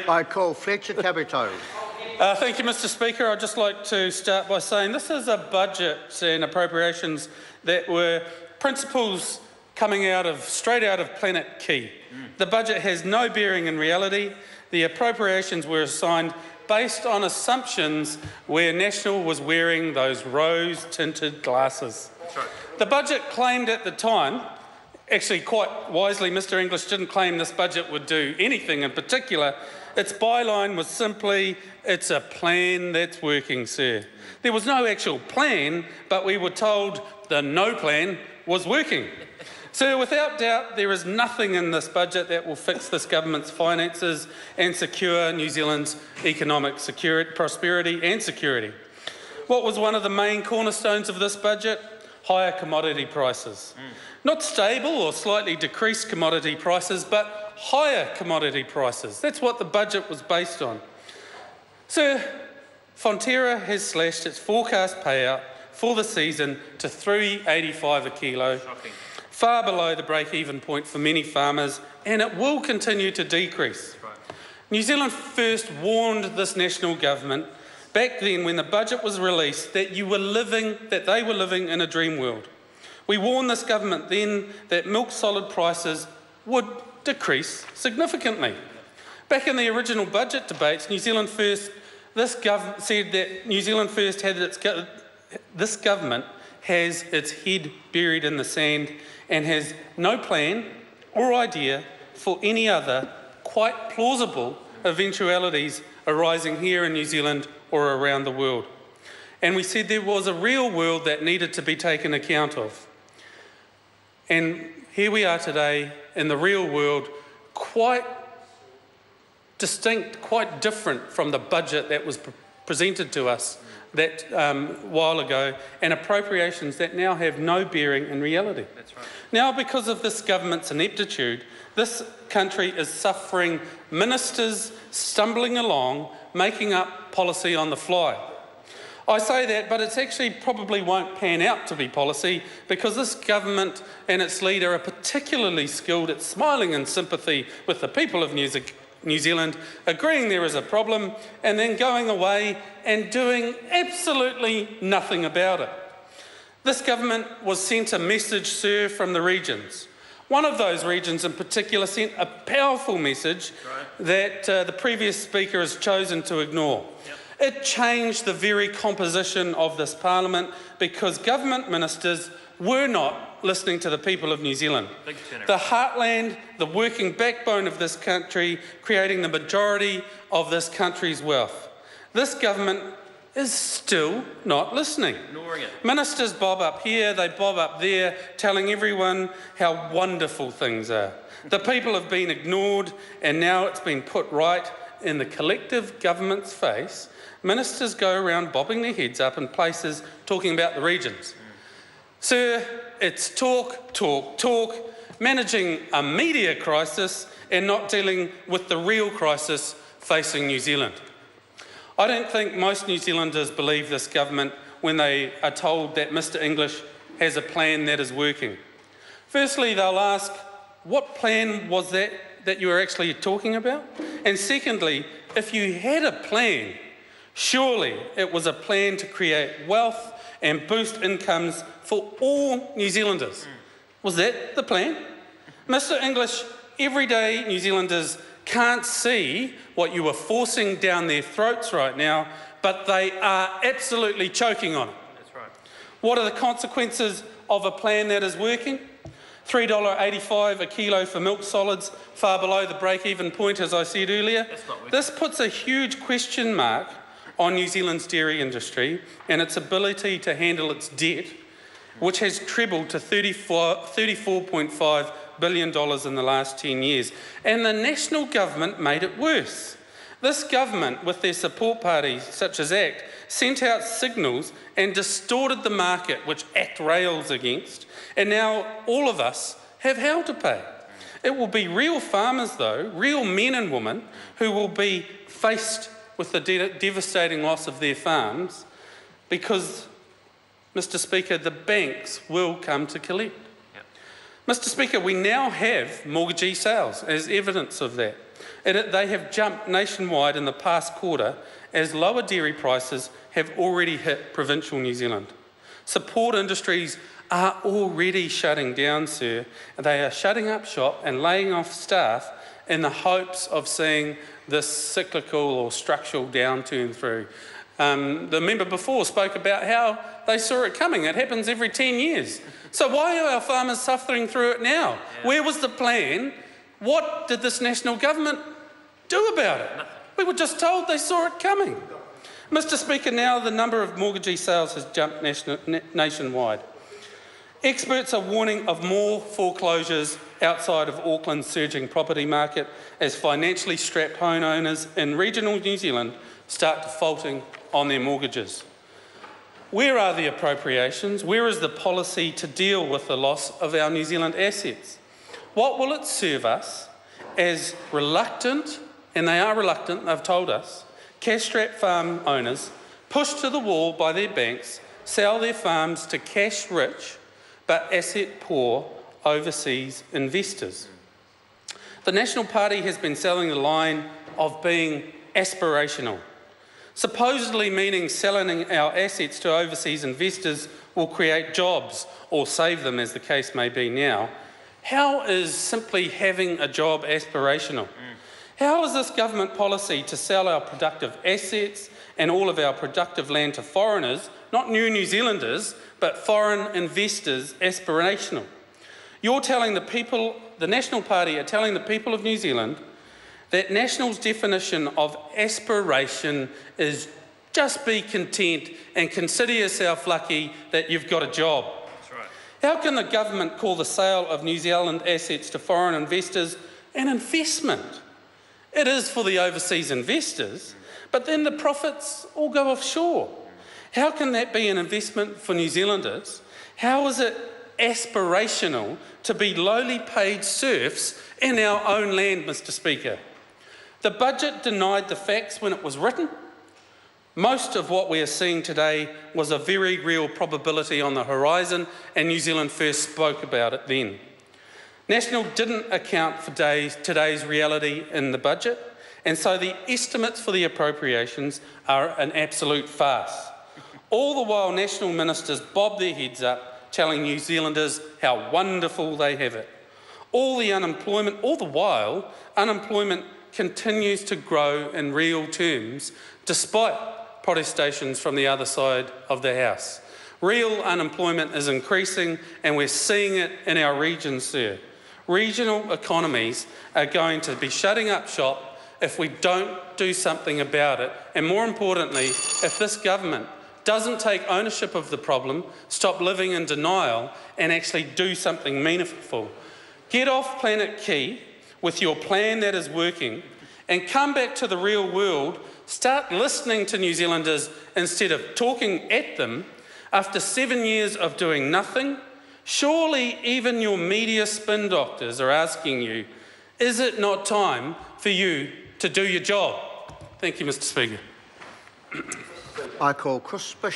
I call Fletcher Capito. Thank you, Mr Speaker. I'd just like to start by saying this is a budget and appropriations that were principles coming straight out of Planet Key. The budget has no bearing in reality. The appropriations were assigned based on assumptions where National was wearing those rose-tinted glasses. That's right. The budget claimed at the time, actually quite wisely, Mr English didn't claim this budget would do anything in particular. Its byline was simply, "It's a plan that's working, sir." There was no actual plan, but we were told the no plan was working. So without doubt, there is nothing in this budget that will fix this government's finances and secure New Zealand's economic prosperity and security. What was one of the main cornerstones of this budget? Higher commodity prices. Not stable or slightly decreased commodity prices, but higher commodity prices. That's what the budget was based on. Sir, Fonterra has slashed its forecast payout for the season to $3.85 a kilo. Shocking. Far below the break-even point for many farmers, and it will continue to decrease. Right. New Zealand First warned this national government back then when the budget was released that they were living in a dream world. We warned this government then that milk solid prices would decrease significantly. Back in the original budget debates, New Zealand First, said that New Zealand First had this government has its head buried in the sand and has no plan or idea for any other quite plausible eventualities arising here in New Zealand or around the world. And we said there was a real world that needed to be taken account of. And here we are today in the real world, quite distinct, quite different from the budget that was presented to us that while ago, and appropriations that now have no bearing in reality. That's right. Now, because of this government's ineptitude, this country is suffering ministers stumbling along, making up policy on the fly. I say that, but it actually probably won't pan out to be policy because this government and its leader are particularly skilled at smiling in sympathy with the people of New Zealand, agreeing there is a problem, and then going away and doing absolutely nothing about it. This government was sent a message, sir, from the regions. One of those regions in particular sent a powerful message that the previous speaker has chosen to ignore. Yep. It changed the very composition of this parliament because government ministers were not listening to the people of New Zealand. The heartland, the working backbone of this country, creating the majority of this country's wealth. This government is still not listening. Ignoring it. Ministers bob up here, they bob up there, telling everyone how wonderful things are. The people have been ignored, and now it's been put right in the collective government's face. Ministers go around bobbing their heads up in places talking about the regions. Sir, it's talk, talk, talk, managing a media crisis and not dealing with the real crisis facing New Zealand. I don't think most New Zealanders believe this government when they are told that Mr English has a plan that is working. Firstly, they'll ask, what plan was that you were actually talking about? And secondly, if you had a plan, surely it was a plan to create wealth and boost incomes for all New Zealanders. Was that the plan? Mr English, everyday New Zealanders can't see what you are forcing down their throats right now, but they are absolutely choking on it. That's right. What are the consequences of a plan that is working? $3.85 a kilo for milk solids, far below the break-even point, as I said earlier. This puts a huge question mark on New Zealand's dairy industry and its ability to handle its debt, which has trebled to $34.5 billion in the last 10 years. And the national government made it worse. This government, with their support parties such as ACT, sent out signals and distorted the market, which ACT rails against, and now all of us have hell to pay. It will be real farmers, though, real men and women, who will be faced with the devastating loss of their farms because, Mr Speaker, the banks will come to collect. Yep. Mr Speaker, we now have mortgagee sales as evidence of that. They have jumped nationwide in the past quarter as lower dairy prices have already hit provincial New Zealand. Support industries are already shutting down, sir. They are shutting up shop and laying off staff in the hopes of seeing this cyclical or structural downturn through. The member before spoke about how they saw it coming. It happens every 10 years. So why are our farmers suffering through it now? Yeah. Where was the plan? What did this national government do about it? Nothing. We were just told they saw it coming. Mr. Speaker, now the number of mortgagee sales has jumped nationwide. Experts are warning of more foreclosures outside of Auckland's surging property market as financially strapped homeowners in regional New Zealand start defaulting on their mortgages. Where are the appropriations? Where is the policy to deal with the loss of our New Zealand assets? What will it serve us as reluctant, and they are reluctant, they've told us, cash-strapped farm owners pushed to the wall by their banks, sell their farms to cash-rich but asset-poor overseas investors? The National Party has been selling the line of being aspirational, supposedly meaning selling our assets to overseas investors will create jobs or save them, as the case may be now. How is simply having a job aspirational? How is this government policy to sell our productive assets and all of our productive land to foreigners, not New Zealanders, but foreign investors, aspirational? You're telling the people, the National Party are telling the people of New Zealand that National's definition of aspiration is just be content and consider yourself lucky that you've got a job. That's right. How can the government call the sale of New Zealand assets to foreign investors an investment? It is for the overseas investors, but then the profits all go offshore. How can that be an investment for New Zealanders? How is it aspirational to be lowly paid serfs in our own land, Mr. Speaker? The budget denied the facts when it was written. Most of what we are seeing today was a very real probability on the horizon, and New Zealand first spoke about it then. National didn't account for today's reality in the budget, and so the estimates for the appropriations are an absolute farce. All the while, National ministers bob their heads up, telling New Zealanders how wonderful they have it. All the while, unemployment continues to grow in real terms, despite protestations from the other side of the House. Real unemployment is increasing, and we're seeing it in our regions, sir. Regional economies are going to be shutting up shop if we don't do something about it, and more importantly, if this government doesn't take ownership of the problem, stop living in denial, and actually do something meaningful. Get off Planet Key with your plan that is working and come back to the real world. Start listening to New Zealanders instead of talking at them. After 7 years of doing nothing, surely even your media spin doctors are asking you, is it not time for you to do your job? Thank you, Mr. Speaker. I call Chris Bishop.